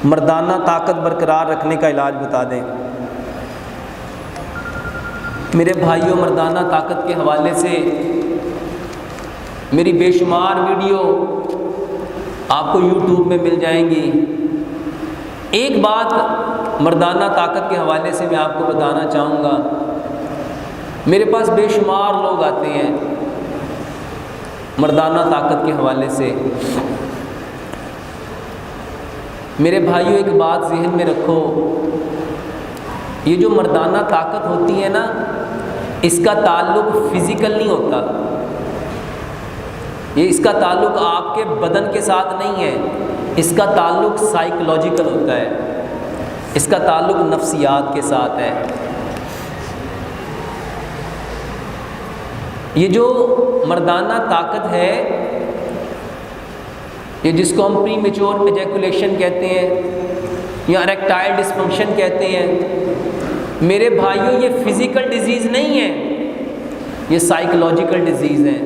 مردانہ طاقت برقرار رکھنے کا علاج بتا دیں۔ میرے بھائیوں، مردانہ طاقت کے حوالے سے میری بے شمار ویڈیو آپ کو یوٹیوب میں مل جائیں گی۔ ایک بات مردانہ طاقت کے حوالے سے میں آپ کو بتانا چاہوں گا۔ میرے پاس بے شمار لوگ آتے ہیں مردانہ طاقت کے حوالے سے۔ میرے بھائیوں، ایک بات ذہن میں رکھو، یہ جو مردانہ طاقت ہوتی ہے نا، اس کا تعلق فزیکل نہیں ہوتا، اس کا تعلق آپ کے بدن کے ساتھ نہیں ہے، اس کا تعلق سائیکولوجیکل ہوتا ہے، اس کا تعلق نفسیات کے ساتھ ہے۔ یہ جو مردانہ طاقت ہے، یہ جس کو ہم پری میچور ایجیکولیشن کہتے ہیں یا اریکٹائل ڈسفنکشن کہتے ہیں، میرے بھائیوں یہ فزیکل ڈیزیز نہیں ہے، یہ سائیکولوجیکل ڈیزیز ہے۔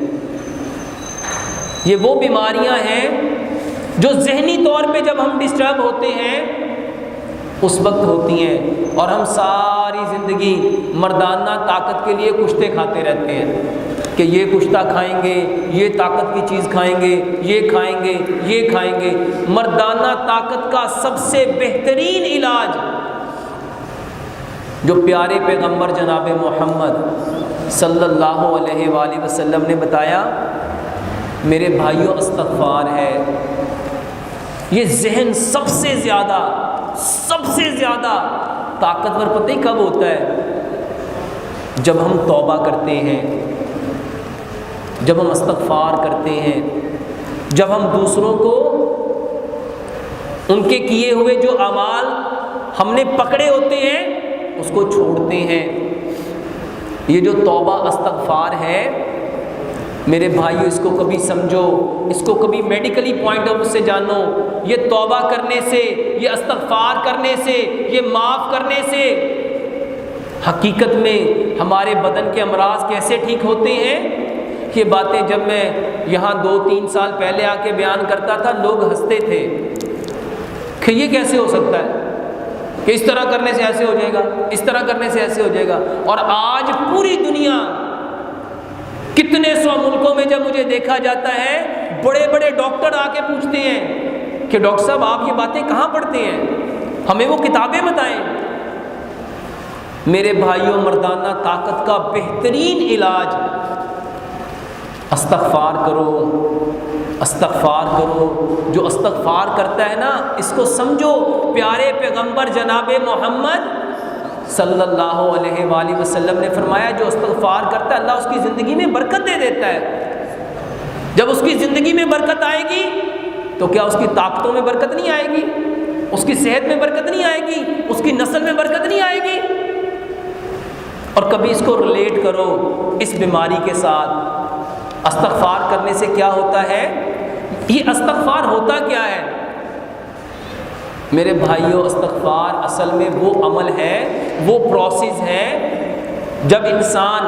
یہ وہ بیماریاں ہیں جو ذہنی طور پہ جب ہم ڈسٹرب ہوتے ہیں اس وقت ہوتی ہیں، اور ہم ساری زندگی مردانہ طاقت کے لیے کشتے کھاتے رہتے ہیں کہ یہ کشتہ کھائیں گے، یہ طاقت کی چیز کھائیں گے، یہ کھائیں گے، یہ کھائیں گے۔ مردانہ طاقت کا سب سے بہترین علاج جو پیارے پیغمبر جناب محمد صلی اللہ علیہ وآلہ وسلم نے بتایا، میرے بھائیوں، استغفار ہے۔ یہ ذہن سب سے زیادہ طاقتور پتہ ہی کب ہوتا ہے؟ جب ہم توبہ کرتے ہیں، جب ہم استغفار کرتے ہیں، جب ہم دوسروں کو ان کے کیے ہوئے جو اعمال ہم نے پکڑے ہوتے ہیں اس کو چھوڑتے ہیں۔ یہ جو توبہ استغفار ہے، میرے بھائیو، اس کو کبھی سمجھو، اس کو کبھی میڈیکلی پوائنٹ آف ویو سے جانو۔ یہ توبہ کرنے سے، یہ استغفار کرنے سے، یہ معاف کرنے سے حقیقت میں ہمارے بدن کے امراض کیسے ٹھیک ہوتے ہیں۔ یہ باتیں جب میں یہاں 2-3 سال پہلے آ کے بیان کرتا تھا، لوگ ہنستے تھے کہ یہ کیسے ہو سکتا ہے کہ اس طرح کرنے سے ایسے ہو جائے گا، اس طرح کرنے سے ایسے ہو جائے گا۔ اور آج پوری دنیا، کتنے سو ملکوں میں جب مجھے دیکھا جاتا ہے، بڑے بڑے ڈاکٹر آ کے پوچھتے ہیں کہ ڈاکٹر صاحب آپ یہ باتیں کہاں پڑھتے ہیں، ہمیں وہ کتابیں بتائیں۔ میرے بھائیوں، مردانہ طاقت کا بہترین علاج استغفار کرو، استغفار کرو۔ جو استغفار کرتا ہے نا، اس کو سمجھو، پیارے پیغمبر جناب محمد صلی اللہ علیہ وآلہ وسلم نے فرمایا، جو استغفار کرتا ہے اللہ اس کی زندگی میں برکت دے دیتا ہے۔ جب اس کی زندگی میں برکت آئے گی تو کیا اس کی طاقتوں میں برکت نہیں آئے گی؟ اس کی صحت میں برکت نہیں آئے گی؟ اس کی نسل میں برکت نہیں آئے گی؟ اور کبھی اس کو ریلیٹ کرو اس بیماری کے ساتھ۔ استغفار کرنے سے کیا ہوتا ہے؟ یہ استغفار ہوتا کیا ہے میرے بھائیوں؟ استغفار اصل میں وہ عمل ہے، وہ پروسیس ہے، جب انسان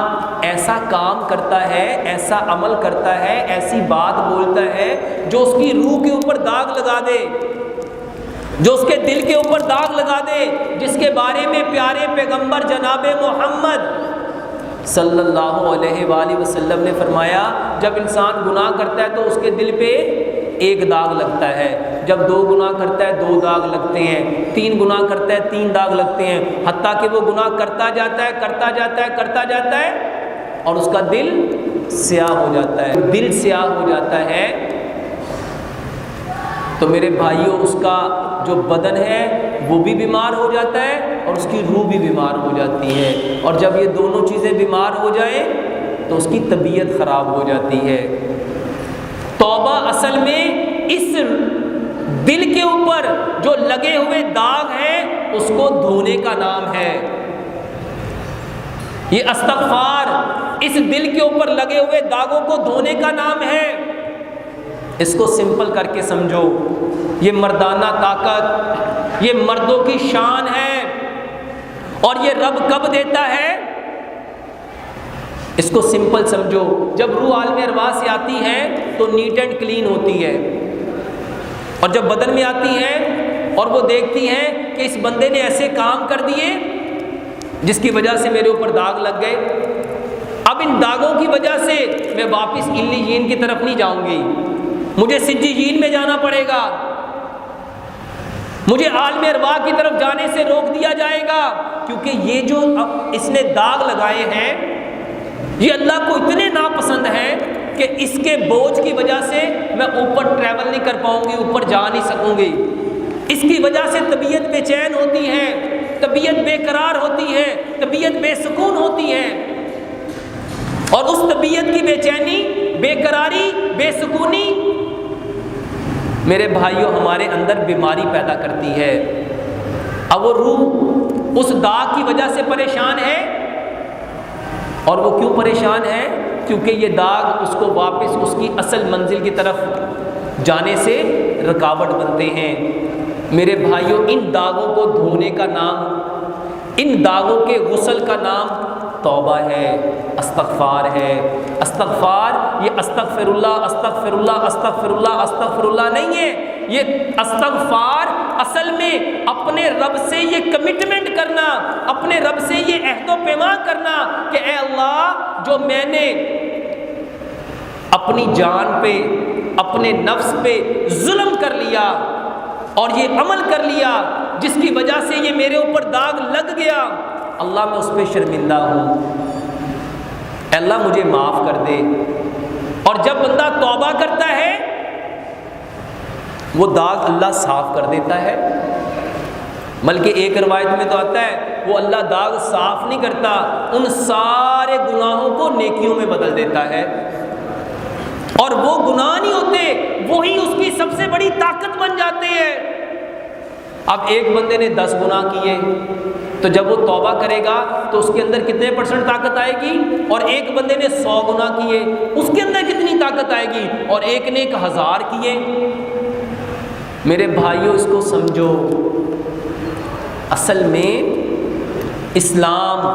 ایسا کام کرتا ہے، ایسا عمل کرتا ہے، ایسی بات بولتا ہے جو اس کی روح کے اوپر داغ لگا دے، جو اس کے دل کے اوپر داغ لگا دے، جس کے بارے میں پیارے پیغمبر جناب محمد صلی اللہ علیہ وآلہ وسلم نے فرمایا، جب انسان گناہ کرتا ہے تو اس کے دل پہ ایک داغ لگتا ہے، جب 2 گناہ کرتا ہے 2 داغ لگتے ہیں، 3 گناہ کرتا ہے 3 داغ لگتے ہیں، حتیٰ کہ وہ گناہ کرتا جاتا ہے اور اس کا دل سیاہ ہو جاتا ہے۔ دل سیاہ ہو جاتا ہے تو میرے بھائیوں، اس کا جو بدن ہے وہ بھی بیمار ہو جاتا ہے اور اس کی روح بھی بیمار ہو جاتی ہے، اور جب یہ دونوں چیزیں بیمار ہو جائیں تو اس کی طبیعت خراب ہو جاتی ہے۔ توبہ اصل میں اس دل کے اوپر جو لگے ہوئے داغ ہیں اس کو دھونے کا نام ہے۔ یہ استغفار اس دل کے اوپر لگے ہوئے داغوں کو دھونے کا نام ہے۔ اس کو سمپل کر کے سمجھو، یہ مردانہ طاقت، یہ مردوں کی شان ہے، اور یہ رب کب دیتا ہے؟ اس کو سمپل سمجھو، جب روح عالم ارواح سے آتی ہے تو نیٹ اینڈ کلین ہوتی ہے، اور جب بدن میں آتی ہے اور وہ دیکھتی ہیں کہ اس بندے نے ایسے کام کر دیے جس کی وجہ سے میرے اوپر داغ لگ گئے، اب ان داغوں کی وجہ سے میں واپس علیین کی طرف نہیں جاؤں گی، مجھے سجین میں جانا پڑے گا، مجھے عالم ارواح کی طرف جانے سے روک دیا جائے گا، کیونکہ یہ جو اس نے داغ لگائے ہیں یہ اللہ کو اتنے ناپسند ہیں کہ اس کے بوجھ کی وجہ سے میں اوپر ٹریول نہیں کر پاؤں گی، اوپر جا نہیں سکوں گی، اس کی وجہ سے طبیعت بے چین ہوتی ہے، طبیعت بے قرار ہوتی ہے، طبیعت بے سکون ہوتی ہے، اور اس طبیعت کی بے چینی، بے قراری، بے سکونی میرے بھائیوں ہمارے اندر بیماری پیدا کرتی ہے۔ اب وہ روح اس داغ کی وجہ سے پریشان ہے، اور وہ کیوں پریشان ہے؟ کیونکہ یہ داغ اس کو واپس اس کی اصل منزل کی طرف جانے سے رکاوٹ بنتے ہیں۔ میرے بھائیوں ان داغوں کو دھونے کا نام، ان داغوں کے غسل کا نام توبہ ہے، استغفار ہے۔ استغفار یہ استغفر اللہ استغفر اللہ استغفر اللہ استغفر اللہ نہیں ہے، یہ استغفار اصل میں اپنے رب سے یہ کمٹمنٹ کرنا، اپنے رب سے یہ عہد و پیمان کرنا کہ اے اللہ جو میں نے اپنی جان پہ، اپنے نفس پہ ظلم کر لیا اور یہ عمل کر لیا جس کی وجہ سے یہ میرے اوپر داغ لگ گیا، اللہ میں اس پہ شرمندہ ہوں، اے اللہ مجھے معاف کر دے۔ اور جب بندہ توبہ کرتا ہے وہ داغ اللہ صاف کر دیتا ہے، بلکہ ایک روایت میں تو آتا ہے وہ اللہ داغ صاف نہیں کرتا، ان سارے گناہوں کو نیکیوں میں بدل دیتا ہے، اور وہ گناہ نہیں ہوتے، وہی اس کی سب سے بڑی طاقت بن جاتے ہیں۔ اب ایک بندے نے 10 گناہ کیے تو جب وہ توبہ کرے گا تو اس کے اندر کتنے % طاقت آئے گی، اور ایک بندے نے 100 گناہ کیے اس کے اندر کتنی طاقت آئے گی، اور ایک نے 1000 کیے۔ میرے بھائیوں اس کو سمجھو، اصل میں اسلام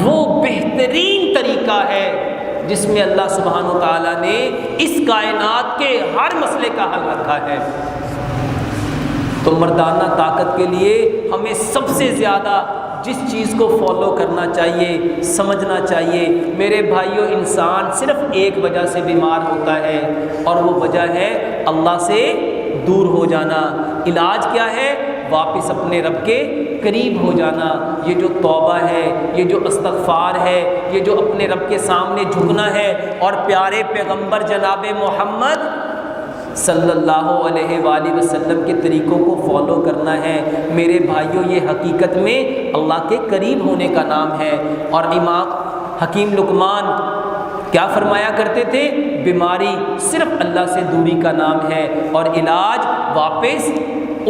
وہ بہترین طریقہ ہے جس میں اللہ سبحانہ و تعالیٰ نے اس کائنات کے ہر مسئلے کا حل رکھا ہے۔ تو مردانہ طاقت کے لیے ہمیں سب سے زیادہ جس چیز کو فالو کرنا چاہیے، سمجھنا چاہیے، میرے بھائیوں انسان صرف ایک وجہ سے بیمار ہوتا ہے، اور وہ وجہ ہے اللہ سے دور ہو جانا۔ علاج کیا ہے؟ واپس اپنے رب کے قریب ہو جانا۔ یہ جو توبہ ہے، یہ جو استغفار ہے، یہ جو اپنے رب کے سامنے جھکنا ہے اور پیارے پیغمبر جناب محمد صلی اللہ علیہ وآلہ وسلم کے طریقوں کو فالو کرنا ہے، میرے بھائیوں یہ حقیقت میں اللہ کے قریب ہونے کا نام ہے۔ اور امام حکیم لقمان کیا فرمایا کرتے تھے؟ بیماری صرف اللہ سے دوری کا نام ہے، اور علاج واپس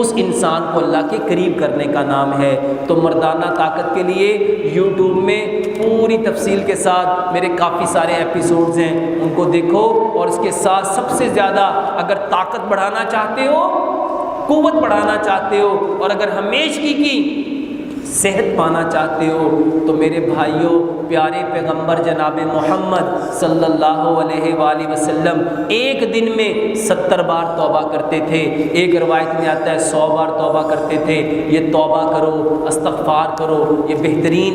اس انسان کو اللہ کے قریب کرنے کا نام ہے۔ تو مردانہ طاقت کے لیے یوٹیوب میں پوری تفصیل کے ساتھ میرے کافی سارے ایپیسوڈز ہیں، ان کو دیکھو، اور اس کے ساتھ سب سے زیادہ اگر طاقت بڑھانا چاہتے ہو، قوت بڑھانا چاہتے ہو، اور اگر ہمیشگی کی صحت پانا چاہتے ہو، تو میرے بھائیوں پیارے پیغمبر جناب محمد صلی اللہ علیہ وآلہ وسلم ایک دن میں 70 بار توبہ کرتے تھے، ایک روایت میں آتا ہے 100 بار توبہ کرتے تھے۔ یہ توبہ کرو، استغفار کرو، یہ بہترین